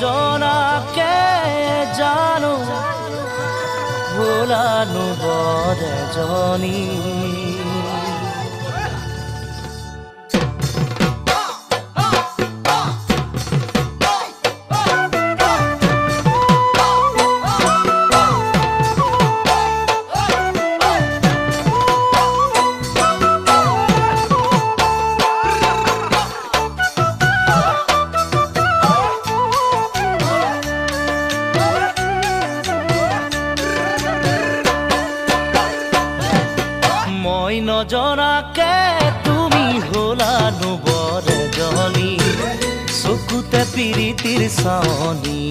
নজনাকে জানো ভোলানো বৰ এজনী মই নজনাকে তুমি হলানো বৰ এজনী চকুতে পিৰিতিৰ চাৱনী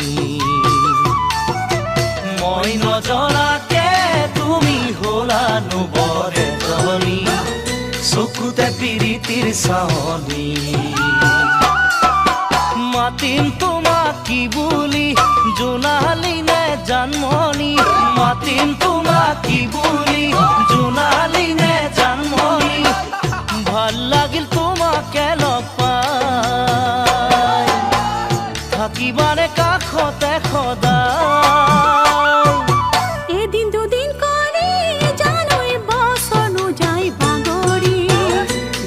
মই নজনাকে তুমি হলানো বৰ এজনী চকুতে পিৰিতিৰ চাৱনী মাতিম তোমাক কি বুলি জোনালী নে জানমণি মাতিম তোমাক কি বুলি জোনালী নে জানমণি ভাল লাগিল তোমাকে লগ পাই থাকিবানে কাষতে সদায় এদিন দুদিন করে জানোই বছনো যাই বাগৰি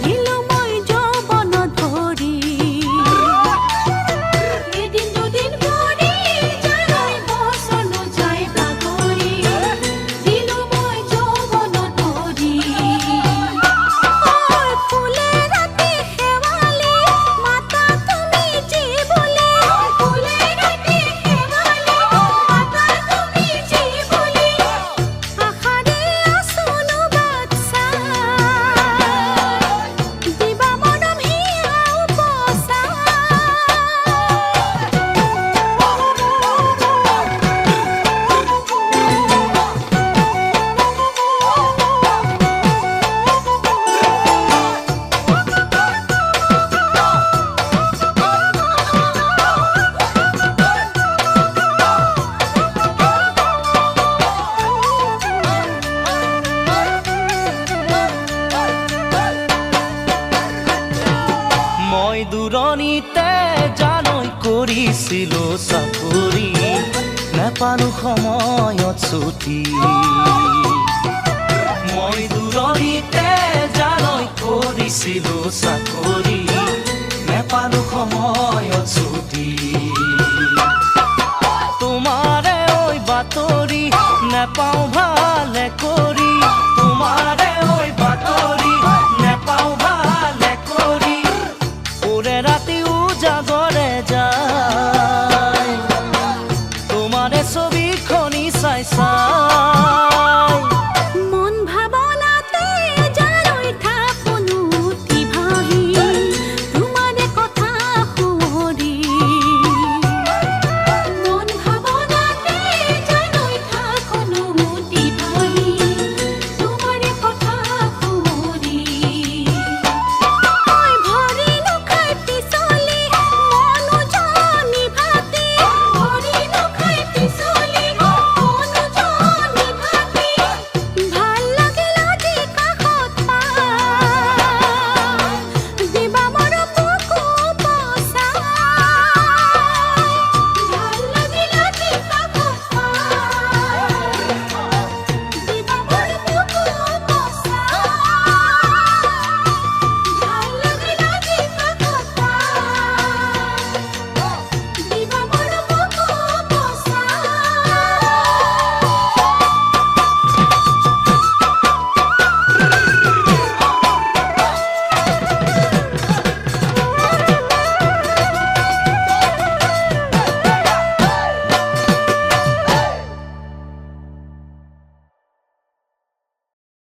দিলো মই যৌৱন ধৰি এদিন দুদিন কৰে জানোই বছনো যাই বাগৰি দিলো মই যৌৱন ধৰি ফুলে ৰাতি শেৱালি মাতা তুমি যি বুলি ফুলে ৰাতি শেৱালি মাতা তুমি যি বুলি আশাৰে আছোনো বাচ্চা দিবা মনম হিয়াও পচা মই দূৰণিতে জানৈ কৰিছিলো চাকৰি নাপালো সময়ত ছুটি মই দূৰণিতে জানৈ কৰিছিলো চাকৰি নাপালো সময়ত ছুটি তোমাৰে ঐ বাতৰি নাপাওঁ ভালে কৰি